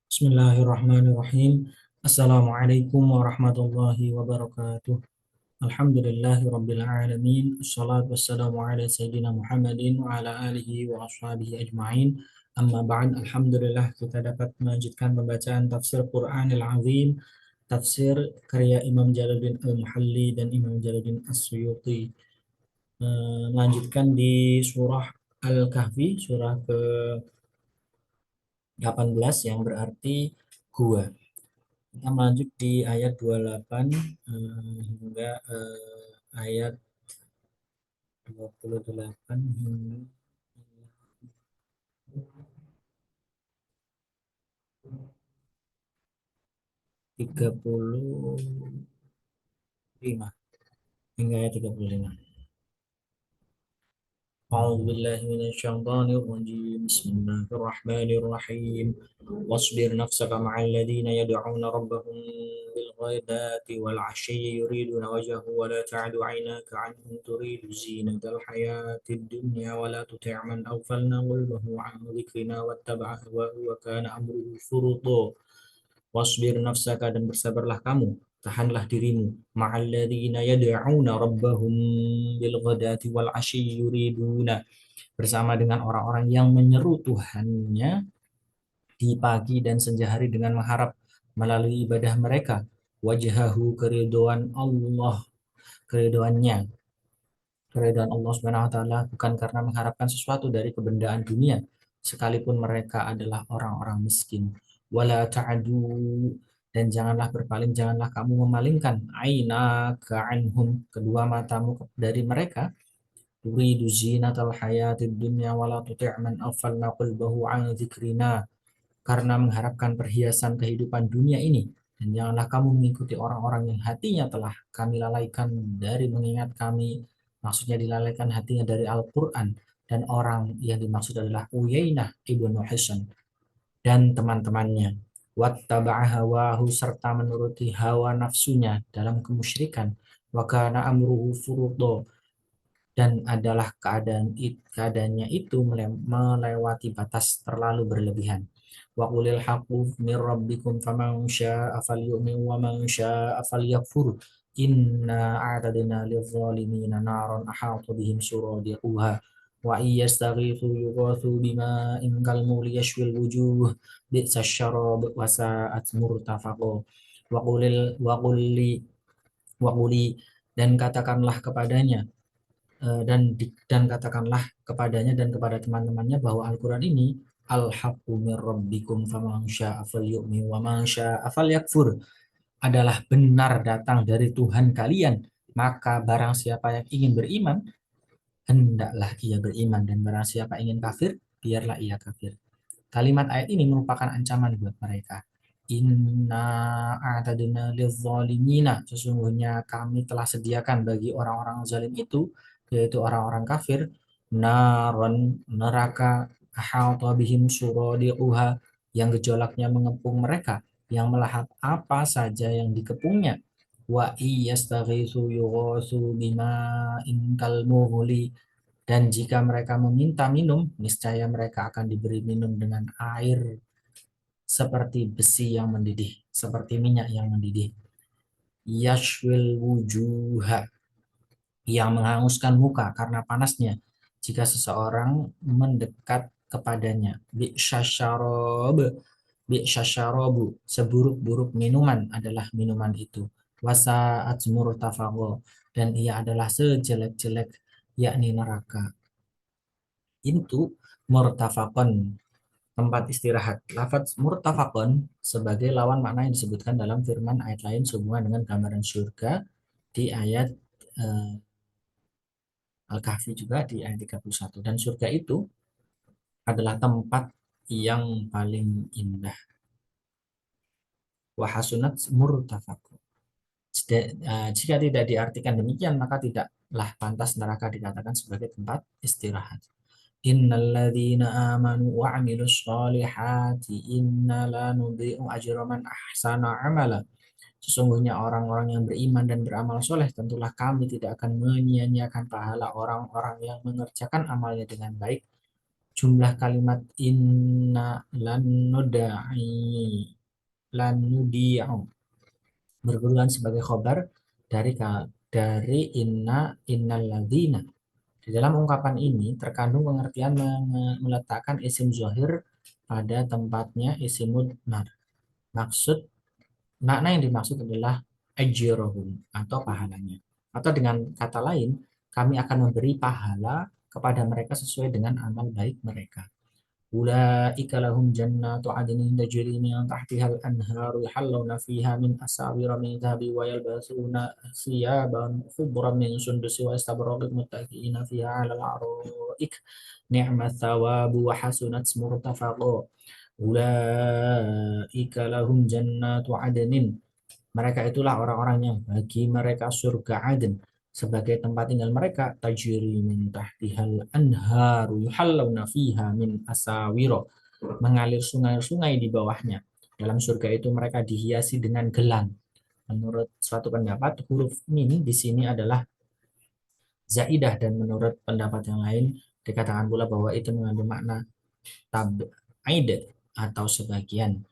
Bismillahirrahmanirrahim. Assalamualaikum warahmatullahi wabarakatuh. Alhamdulillahi rabbil alamin. Assalatu wassalamu ala sayyidina Muhammadin wa ala alihi wa ashabihi ajma'in. Amma ba'd. Alhamdulillah kita dapat melanjutkan pembacaan tafsir Qur'anil Azim, tafsir karya Imam Jalaluddin Al-Mahalli dan Imam Jalaluddin As-Suyuti. Melanjutkan di surah Al-Kahfi, surah ke-18 yang berarti gua. Kita lanjut di ayat 28 hingga ayat 28 hingga 35 hingga ayat 35. أعوذ بالله من الشيطان الرجيم بسم الله الرحمن الرحيم واصبر نفسك مع الذين يدعون ربهم بالغداة والعشي يريدون وجهه ولا تعد عيناك عنهم تريد زينة الحياة الدنيا ولا تطع من أغفلنا قلبه عن ذكرنا واتبع هواه وكان أمره فرطا wasbir nafsaka dan bersabarlah kamu, tahanlah dirimu, ma'alladzina yad'una rabbahum bil ghadati wal 'ashyi yuriduna, bersama dengan orang-orang yang menyeru Tuhannya di pagi dan senja hari dengan mengharap melalui ibadah mereka wajhahu, keriduan Allah, keriduannya, keridhaan Allah Subhanahu wa taala, bukan karena mengharapkan sesuatu dari kebendaan dunia sekalipun mereka adalah orang-orang miskin. Wala ta'adu, dan janganlah berpaling, janganlah kamu memalingkan ainaka anhum, kedua matamu dari mereka, turidu zinatal hayatid dunya wala tuti' man aghfalna qalbahu an dzikrina, karena mengharapkan perhiasan kehidupan dunia ini, dan janganlah kamu mengikuti orang-orang yang hatinya telah kami lalaikan dari mengingat kami, maksudnya dilalaikan hatinya dari Al-Quran, dan orang yang dimaksud adalah Uyainah ibnu Hisan dan teman-temannya. Wattaba'a hawahu, serta menuruti hawa nafsunya dalam kemusyrikan. Wa kana amruhu furudo, dan adalah keadaannya itu melewati batas terlalu berlebihan. Wa qulil haqqu mir rabbikum faman syaa'a falyu'min wa man syaa'a falyakfur. Inna a'tadna lidh-dhalimina naran ahata bihim suradiquha wa iyastaghithu yughathu bima'in kalmuhli yashwil wujuh bi'sa syarab wa sa'at murtafaqa. Wa quli dan katakanlah kepadanya, dan katakanlah kepadanya dan kepada teman-temannya bahwa Al-Quran ini al-haqqu mir rabbikum faman syaa'a falyu'min wa man syaa'a falyakfur, adalah benar datang dari Tuhan kalian, maka barang siapa yang ingin beriman hendaklah ia beriman, dan barang siapa ingin kafir biarlah ia kafir. Kalimat ayat ini merupakan ancaman buat mereka. Inna a'tadna lidzalimina, sesungguhnya kami telah sediakan bagi orang-orang zalim itu, yaitu orang-orang kafir, naron, neraka, ahata bihim suradiquha, yang gejolaknya mengepung mereka, yang melahap apa saja yang dikepungnya. Wa iyastaghitsu yughatsu bima'in kalmuhli, dan jika mereka meminta minum, niscaya mereka akan diberi minum dengan air seperti besi yang mendidih, seperti minyak yang mendidih. Yashwil wujuha, yang menghanguskan muka karena panasnya jika seseorang mendekat kepadanya. Bi'syasyarabu, seburuk-buruk minuman adalah minuman itu. Wasa'at murtafaqo, dan ia adalah sejelek-jelek, yakni neraka. Itu murtafaqon, tempat istirahat. Lafaz murtafaqon sebagai lawan makna yang disebutkan dalam firman ayat lain sehubungan dengan gambaran surga di ayat Al-Kahfi, juga di ayat 31. Dan surga itu adalah tempat yang paling indah. Wahasunat murtafaqon. Jika tidak diartikan demikian, maka tidaklah pantas neraka dikatakan sebagai tempat istirahat. Innalladzina amanu wa 'amilus shalihati inna la nudhi'u ajra man ahsana amala. Sesungguhnya orang-orang yang beriman dan beramal soleh, tentulah kami tidak akan menyia-nyiakan pahala orang-orang yang mengerjakan amalnya dengan baik. jumlah kalimat inna lanudi'u berkedudukan sebagai khobar dari innal ladzina. Di dalam ungkapan ini terkandung pengertian meletakkan isim zahir pada tempatnya isim mudmar. Maksud Makna yang dimaksud adalah ajrohum atau pahalanya. Atau dengan kata lain, kami akan memberi pahala kepada mereka sesuai dengan amal baik mereka. Ulaika lahum jannatu adnin tajri min tahtiha al-anharu yahalluna fiha min asawira min dhahabi wa yalbasuna thiyaban khudran min sundusi wa istabraqin muttaqiina fiha 'alal ara'ik ni'mat thawabu wa hasunat murtafaqa. Ulaika lahum jannatu adnin. Mereka itulah orang-orang yang bagi mereka surga Aden sebagai tempat tinggal mereka, tajri min tahtihal anharu yuhallawna fiha min asawiro, mengalir sungai-sungai di bawahnya. Dalam surga itu mereka dihiasi dengan gelang. Menurut suatu pendapat, huruf min di sini adalah zaidah, dan menurut pendapat yang lain dikatakan pula bahwa itu mengandung makna tab'id atau sebagian.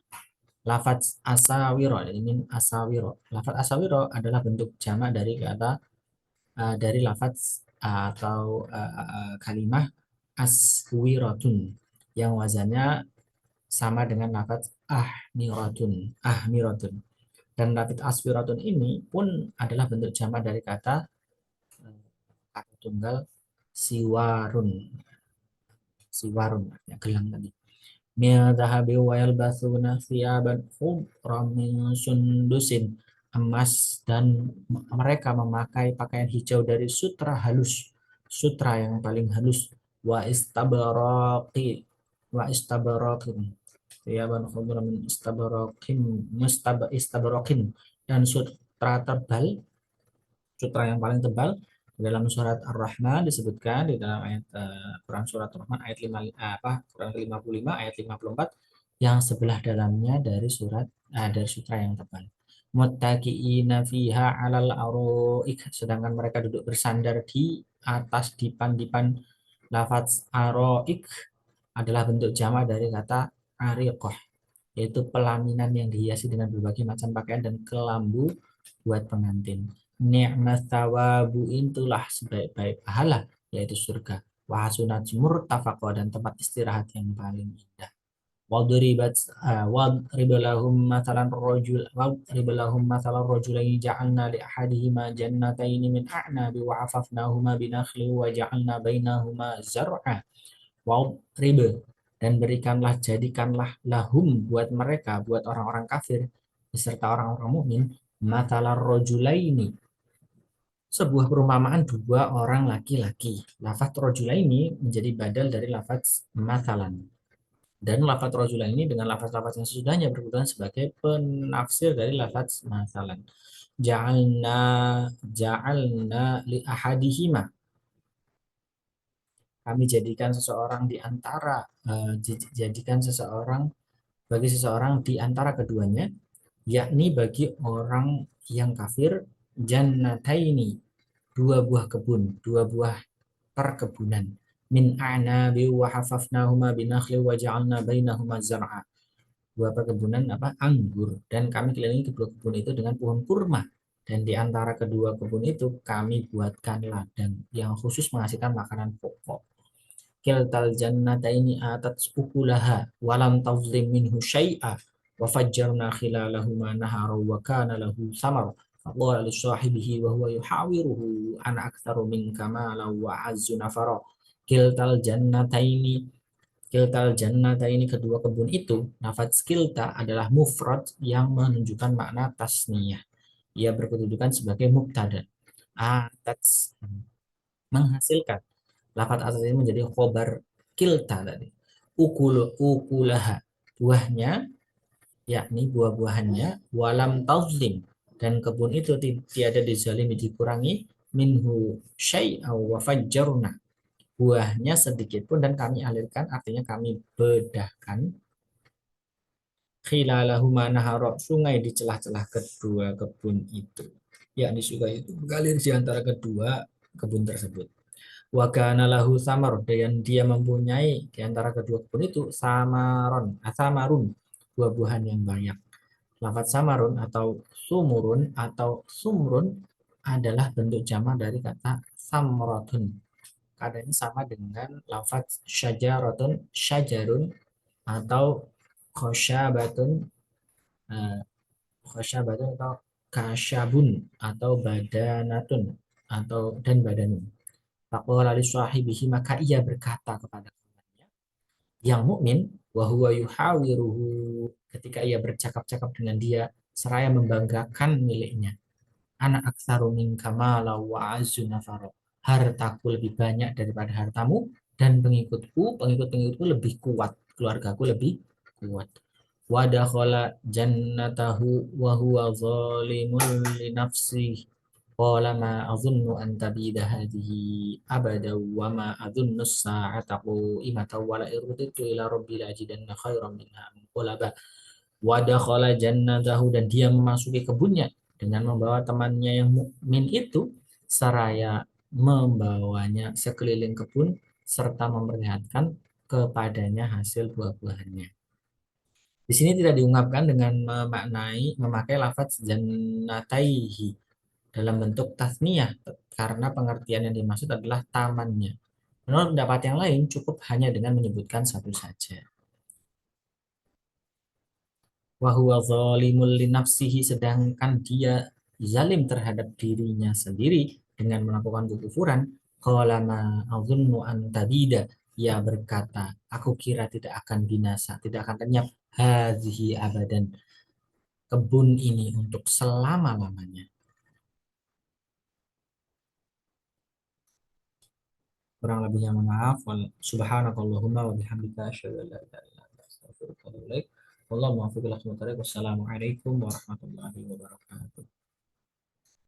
Lafaz asawiro, ini asawiro. Lafaz asawiro adalah bentuk jamak dari kata dari lafaz atau kalimah aswiratun yang wazannya sama dengan lafaz ahmiratun. Dan lafaz aswiratun ini pun adalah bentuk jamak dari kata tunggal siwarun. Siwarun artinya gelang tadi. Min dhahabi wa yalbathuna thiyaban khudran min sundusin, emas, dan mereka memakai pakaian hijau dari sutra halus, sutra yang paling halus, wa istabraqi wa istabraqin thiyaban khudran min istabraqin, dan sutra tebal, sutra yang paling tebal. Dalam surat Ar-Rahman disebutkan di dalam ayat Quran surat Ar-Rahman ayat 5 Quran 55 ayat 54 yang sebelah dalamnya dari sutra yang tebal. Muttaqiina fiha 'alal aro'ik, sedangkan mereka duduk bersandar di atas dipan-dipan. Lafaz aro'ik adalah bentuk jamak dari kata ariqah, yaitu pelaminan yang dihiasi dengan berbagai macam pakaian dan kelambu buat pengantin. Ni'mat thawabu, itulah sebaik-baik pahala, yaitu surga. Wa hasunat murtafaqa, dan tempat istirahat yang paling indah. Wadrib lahum mathalan rajulaini ja'alna li ahadihima jannataini min a'nabi wa 'afafnahuma binakhli wa ja'alna bainahuma zar'a. Wadrib, dan jadikanlah lahum, buat mereka, buat orang-orang kafir beserta orang-orang mukmin, mathalan rajulaini, sebuah perumpamaan dua orang laki-laki. Lafaz rajulaini menjadi badal dari lafaz mathalan. Dan lafaz rajulain ini dengan lafaz-lafaz yang sesudahnya berkedudukan sebagai penafsir dari lafaz mathalan. Ja'alna li ahadihima, kami jadikan seseorang bagi seseorang di antara keduanya, yakni bagi orang yang kafir, jannataini, dua buah kebun, dua buah perkebunan, min a'nabi wa hafafnahuma binakhli wa ja'alna bainahuma zar'a, dua perkebunan anggur, dan kami kelilingi kedua kebun itu dengan pohon kurma, dan di antara kedua kebun itu kami buatkan ladang yang khusus menghasilkan makanan pokok. Kiltal jannataini atat ukulaha walam tazlim minhu syai'a wa fajjarna khilalahuma nahara wa kana lahu samar faqala li sahibihi wa huwa yuhawiruhu ana aktsaru minka malan wa azzu nafara. Kiltal jannataini kedua kebun itu, lafaz kilta adalah mufrad yang menunjukkan makna tasniyah. Ia berkedudukan sebagai mubtada. Atat, menghasilkan. Lafaz atas ini menjadi khobar kilta tadi. Ukulaha, buahnya, yakni buah-buahannya, walam tazlim, dan kebun itu tiada dizalimi, dikurangi, minhu syai'a wa fajjarna, buahnya sedikit pun, dan kami alirkan, artinya kami bedahkan, khilalahuma nahara, sungai di celah-celah kedua kebun itu, yakni sungai itu mengalir di antara kedua kebun tersebut. Wa kana lahu samar, dan dia mempunyai di antara kedua kebun itu samarun, buah-buahan yang banyak. Lafaz samarun atau sumurun atau sumrun adalah bentuk jama dari kata samratun. Keadaannya sama dengan lafaz syajarun atau khosyabatun, eh, khosyabatun atau kasyabun atau badanatun atau dan badanun. Faqala li sahibihi, maka ia berkata kepada kawannya yang mukmin, wa huwa yuhawiruhu, ketika ia bercakap-cakap dengan dia seraya membanggakan miliknya. Anak aksaru minka mala wa azu nafaro. Hartaku lebih banyak daripada hartamu dan pengikut-pengikutku lebih kuat, keluargaku lebih kuat. Wa dakhala jannatahu wa huwa zalimun li nafsihi. Qala ma azunnu an tabida hadhihi abada wa ma azunnu as-sa'ata qimatan wa la irudtu ila rabbi la ajidanna khairan minha munqalaba. Wa dakhala jannatahu, dan dia memasuki kebunnya dengan membawa temannya yang mukmin itu seraya membawanya sekeliling kebun serta memperlihatkan kepadanya hasil buah-buahannya. Di sini tidak diungkapkan dengan memakai lafaz jannataihi dalam bentuk tasniyah karena pengertian yang dimaksud adalah tamannya. Menurut pendapat yang lain cukup hanya dengan menyebutkan satu saja. Wa huwa zalimul li nafsihi, sedangkan dia zalim terhadap dirinya sendiri dengan melakukan kekufuran. Qala ma azunnu an tabida, ia berkata, aku kira tidak akan binasa, tidak akan lenyap hadhihi abadan, kebun ini untuk selama-lamanya. Kurang lebihnya mohon maaf. Subhanakallahumma wa bihamdika asyhadu an la ilaha illa anta astaghfiruka wa atubu ilaik. Wallahu muwaffiq ila aqwamit thoriq. Wassalamualaikum warahmatullahi wabarakatuh.